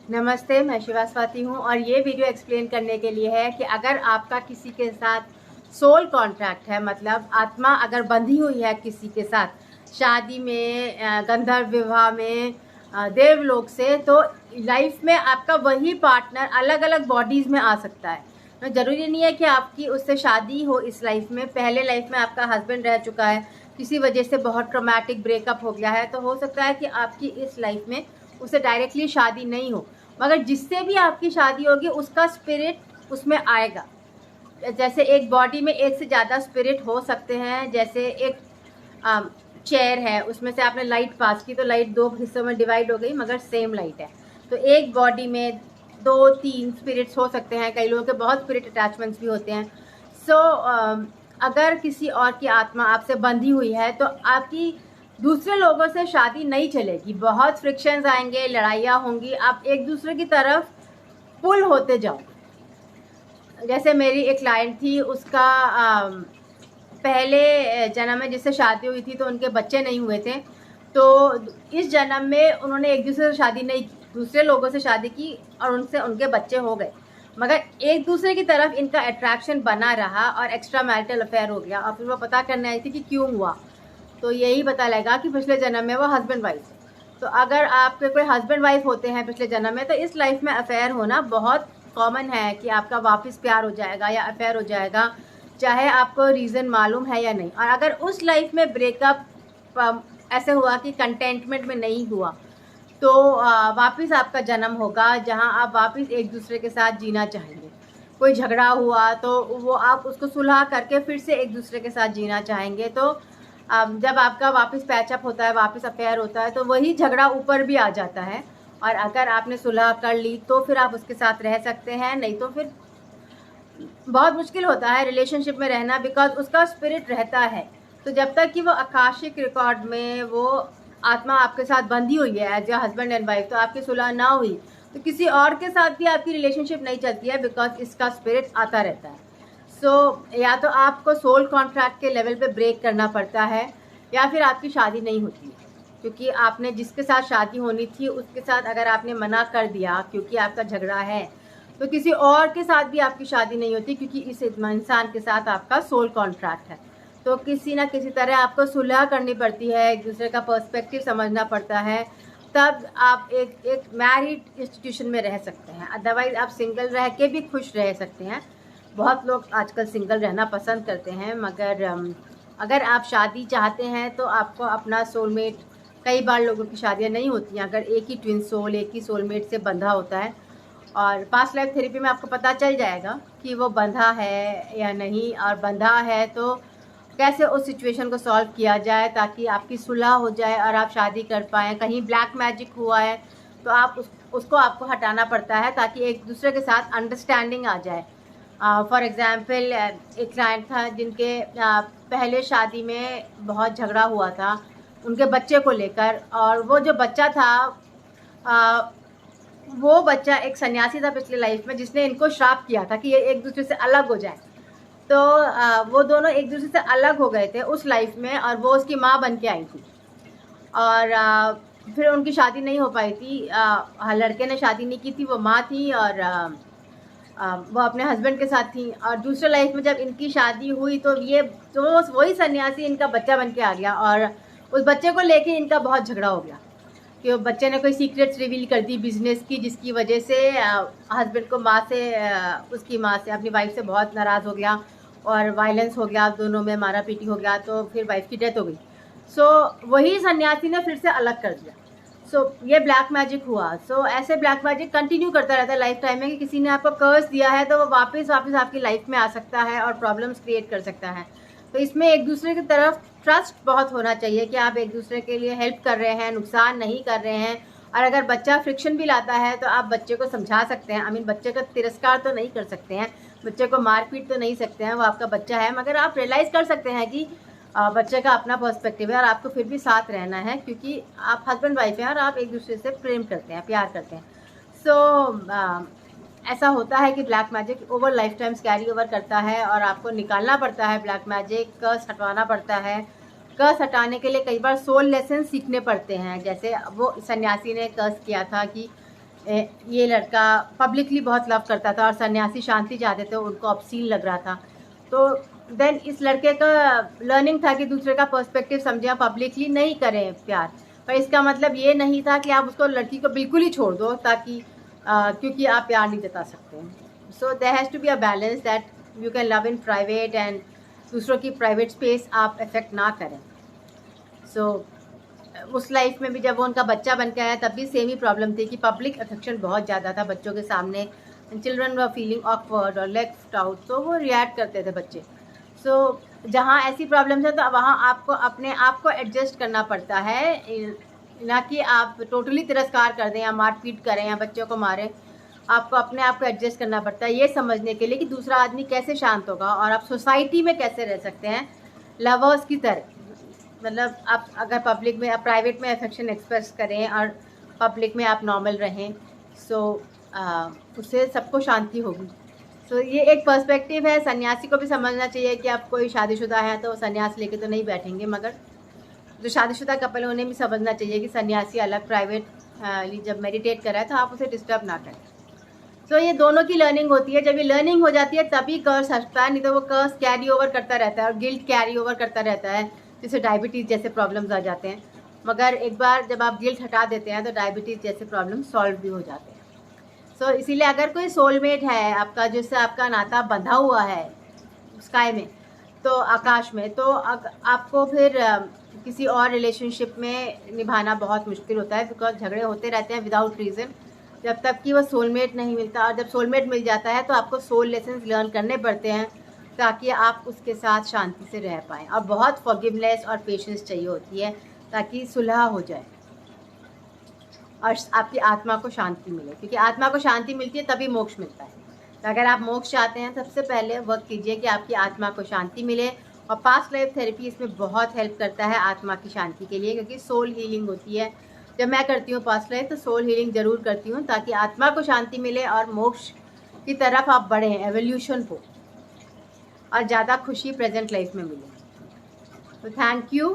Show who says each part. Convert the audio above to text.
Speaker 1: नमस्ते, मैं शिवा स्वाति हूँ और ये वीडियो एक्सप्लेन करने के लिए है कि अगर आपका किसी के साथ सोल कॉन्ट्रैक्ट है, मतलब आत्मा अगर बंधी हुई है किसी के साथ शादी में, गंधर्व विवाह में, देवलोक से, तो लाइफ में आपका वही पार्टनर अलग अलग बॉडीज़ में आ सकता है। तो ज़रूरी नहीं है कि आपकी उससे शादी हो इस लाइफ में। पहले लाइफ में आपका हस्बैंड रह चुका है, किसी वजह से बहुत ट्रॉमेटिक ब्रेकअप हो गया है, तो हो सकता है कि आपकी इस लाइफ में उससे डायरेक्टली शादी नहीं हो, मगर जिससे भी आपकी शादी होगी उसका स्पिरिट उसमें आएगा। जैसे एक बॉडी में एक से ज़्यादा स्पिरिट हो सकते हैं। जैसे एक चेयर है, उसमें से आपने लाइट पास की तो लाइट दो हिस्सों में डिवाइड हो गई, मगर सेम लाइट है। तो एक बॉडी में दो तीन स्पिरिट्स हो सकते हैं। कई लोगों के बहुत स्पिरिट अटैचमेंट्स भी होते हैं। सो अगर किसी और की आत्मा आपसे बंधी हुई है तो आपकी दूसरे लोगों से शादी नहीं चलेगी। बहुत फ्रिक्शंस आएंगे, लड़ाइयाँ होंगी, आप एक दूसरे की तरफ पुल होते जाओ। जैसे मेरी एक क्लाइंट थी, उसका पहले जन्म में जिससे शादी हुई थी तो उनके बच्चे नहीं हुए थे, तो इस जन्म में उन्होंने एक दूसरे से शादी नहीं की, दूसरे लोगों से शादी की और उनसे उनके बच्चे हो गए, मगर एक दूसरे की तरफ इनका अट्रैक्शन बना रहा और एक्स्ट्रा मैरिटल अफेयर हो गया। और फिर वो पता करने आई थी कि क्यों हुआ, तो यही पता लगा कि पिछले जन्म में वो हस्बैंड वाइफ है। तो अगर आपके कोई हस्बैंड वाइफ होते हैं पिछले जन्म में, तो इस लाइफ में अफेयर होना बहुत कॉमन है कि आपका वापस प्यार हो जाएगा या अफेयर हो जाएगा, चाहे आपको रीज़न मालूम है या नहीं। और अगर उस लाइफ में ब्रेकअप ऐसे हुआ कि कंटेंटमेंट में नहीं हुआ, तो वापस आपका जन्म होगा जहां आप वापस एक दूसरे के साथ जीना चाहेंगे। कोई झगड़ा हुआ तो वो आप उसको सुलह करके फिर से एक दूसरे के साथ जीना चाहेंगे। तो जब आपका वापस पैचअप होता है, वापस अफेयर होता है, तो वही झगड़ा ऊपर भी आ जाता है। और अगर आपने सुलह कर ली तो फिर आप उसके साथ रह सकते हैं, नहीं तो फिर बहुत मुश्किल होता है रिलेशनशिप में रहना, बिकॉज उसका स्पिरिट रहता है। तो जब तक कि वो आकाशिक रिकॉर्ड में वो आत्मा आपके साथ बंधी हुई है as a husband and wife, तो आपकी सुलह ना हुई तो किसी और के साथ भी आपकी रिलेशनशिप नहीं चलती है, बिकॉज इसका स्पिरिट आता रहता है। या तो आपको सोल कॉन्ट्रैक्ट के लेवल पे ब्रेक करना पड़ता है, या फिर आपकी शादी नहीं होती है, क्योंकि आपने जिसके साथ शादी होनी थी उसके साथ अगर आपने मना कर दिया क्योंकि आपका झगड़ा है, तो किसी और के साथ भी आपकी शादी नहीं होती, क्योंकि इस इंसान के साथ आपका सोल कॉन्ट्रैक्ट है। तो किसी ना किसी तरह आपको सुलह करनी पड़ती है, एक दूसरे का पर्सपेक्टिव समझना पड़ता है, तब आप एक मैरिड इंस्टीट्यूशन में रह सकते हैं। अदरवाइज आप सिंगल रह के भी खुश रह सकते हैं। बहुत लोग आजकल सिंगल रहना पसंद करते हैं, मगर अगर आप शादी चाहते हैं तो आपको अपना सोलमेट, कई बार लोगों की शादियां नहीं होती हैं अगर एक ही ट्विन सोल एक ही सोलमेट से बंधा होता है। और पास्ट लाइफ थेरेपी में आपको पता चल जाएगा कि वो बंधा है या नहीं, और बंधा है तो कैसे उस सिचुएशन को सॉल्व किया जाए ताकि आपकी सुलह हो जाए और आप शादी कर पाएँ। कहीं ब्लैक मैजिक हुआ है तो आप उसको आपको हटाना पड़ता है ताकि एक दूसरे के साथ अंडरस्टैंडिंग आ जाए। फॉर एग्ज़ाम्पल, एक क्लाइंट था जिनके पहले शादी में बहुत झगड़ा हुआ था उनके बच्चे को लेकर, और वो जो बच्चा था, वो बच्चा एक सन्यासी था पिछले लाइफ में जिसने इनको श्राप किया था कि ये एक दूसरे से अलग हो जाए। तो वो दोनों एक दूसरे से अलग हो गए थे उस लाइफ में, और वो उसकी माँ बन के आई थी। और फिर उनकी शादी नहीं हो पाई थी। लड़के ने शादी नहीं की थी, वो माँ थी, और वो अपने हस्बैंड के साथ थी। और दूसरे लाइफ में जब इनकी शादी हुई तो ये तो वही सन्यासी इनका बच्चा बन के आ गया, और उस बच्चे को लेके इनका बहुत झगड़ा हो गया कि बच्चे ने कोई सीक्रेट्स रिवील कर दी बिजनेस की, जिसकी वजह से हस्बैंड को उसकी माँ से, अपनी वाइफ से बहुत नाराज़ हो गया और वायलेंस हो गया, दोनों में मारा पीटी हो गया, तो फिर वाइफ की डेथ हो गई। वही सन्यासी ने फिर से अलग कर दिया। ये ब्लैक मैजिक हुआ। ऐसे ब्लैक मैजिक कंटिन्यू करता रहता है लाइफ टाइम में, कि किसी ने आपको कर्स दिया है तो वो वापस आपकी लाइफ में आ सकता है और प्रॉब्लम्स क्रिएट कर सकता है। तो इसमें एक दूसरे की तरफ ट्रस्ट बहुत होना चाहिए कि आप एक दूसरे के लिए हेल्प कर रहे हैं, नुकसान नहीं कर रहे हैं। और अगर बच्चा फ्रिक्शन भी लाता है तो आप बच्चे को समझा सकते हैं। बच्चे का तिरस्कार तो नहीं कर सकते हैं, बच्चे को मारपीट तो नहीं सकते हैं, वो आपका बच्चा है, मगर आप रियलाइज़ कर सकते हैं कि बच्चे का अपना पर्सपेक्टिव है और आपको फिर भी साथ रहना है, क्योंकि आप हस्बैंड वाइफ हैं और आप एक दूसरे से प्रेम करते हैं, प्यार करते हैं। ऐसा होता है कि black magic over life times carry over करता है और आपको निकालना पड़ता है ब्लैक मैजिक, कर्स हटवाना पड़ता है। कर्स हटाने के लिए कई बार सोल लेसन सीखने पड़ते हैं। जैसे वो सन्यासी ने कर्स किया था कि ये लड़का पब्लिकली बहुत लव करता था और सन्यासी शांति चाहते थे, उनको ऑब्सीन लग रहा था। तो देन इस लड़के का लर्निंग था कि दूसरे का पर्सपेक्टिव समझें, पब्लिकली नहीं करें प्यार। पर इसका मतलब ये नहीं था कि आप उसको, लड़की को बिल्कुल ही छोड़ दो ताकि क्योंकि आप प्यार नहीं जता सकते। So there has to be a balance that you can love in private and दूसरों की प्राइवेट स्पेस आप अफेक्ट ना करें। सो उस लाइफ में भी जब वो उनका बच्चा बन के आया तब भी सेम ही प्रॉब्लम थी कि पब्लिक अफेक्शन बहुत ज़्यादा था बच्चों के सामने। चिल्ड्रन वर फीलिंग ऑकवर्ड और लेफ्ट आउट, तो वो रिएक्ट करते थे बच्चे। सो जहाँ ऐसी प्रॉब्लम है तो वहाँ आपको अपने आप को एडजस्ट करना पड़ता है, ना कि आप टोटली तिरस्कार कर दें या मारपीट करें या बच्चों को मारें। आपको अपने आप को एडजस्ट करना पड़ता है ये समझने के लिए कि दूसरा आदमी कैसे शांत होगा और आप सोसाइटी में कैसे रह सकते हैं लवर्स की तरह। मतलब आप अगर पब्लिक में, आप प्राइवेट में अफेक्शन एक्सप्रेस करें और पब्लिक में आप नॉर्मल रहें, सो उससे सबको शांति होगी। सो ये एक पर्सपेक्टिव है। सन्यासी को भी समझना चाहिए कि आप कोई शादीशुदा है तो सन्यास लेके तो नहीं बैठेंगे, मगर जो शादीशुदा कपल है उन्हें भी समझना चाहिए कि सन्यासी अलग प्राइवेट जब मेडिटेट कर रहा है तो आप उसे डिस्टर्ब ना करें। सो ये दोनों की लर्निंग होती है। जब ये लर्निंग हो जाती है तभी कर्स हटता है, नहीं तो वो कर्स कैरी ओवर करता रहता है और गिल्ट कैरी ओवर करता रहता है, जिससे डायबिटीज़ जैसे प्रॉब्लम्स आ जाते हैं। मगर एक बार जब आप गिल्ट हटा देते हैं तो डायबिटीज़ जैसे प्रॉब्लम सॉल्व भी हो जाते हैं। सो इसीलिए अगर कोई सोलमेट है आपका, जिससे आपका नाता बंधा हुआ है स्काई में, तो आकाश में, तो आपको फिर किसी और रिलेशनशिप में निभाना बहुत मुश्किल होता है, बिकॉज झगड़े होते रहते हैं विदाउट रीज़न जब तक कि वो सोलमेट नहीं मिलता। और जब सोलमेट मिल जाता है तो आपको सोल लेसन्स लर्न करने पड़ते हैं ताकि आप उसके साथ शांति से रह पाएँ। और बहुत फॉरगिवनेस और पेशेंस चाहिए होती है ताकि सुलह हो जाए और आपकी आत्मा को शांति मिले, क्योंकि आत्मा को शांति मिलती है तभी मोक्ष मिलता है। तो अगर आप मोक्ष चाहते हैं सबसे पहले वर्क कीजिए कि आपकी आत्मा को शांति मिले। और पास्ट लाइफ थेरेपी इसमें बहुत हेल्प करता है आत्मा की शांति के लिए, क्योंकि सोल हीलिंग होती है। जब मैं करती हूँ पास्ट लाइफ तो सोल हीलिंग ज़रूर करती हूँ ताकि आत्मा को शांति मिले और मोक्ष की तरफ आप बढ़ें, एवोल्यूशन को, और ज़्यादा खुशी प्रेजेंट लाइफ में मिले। तो थैंक यू।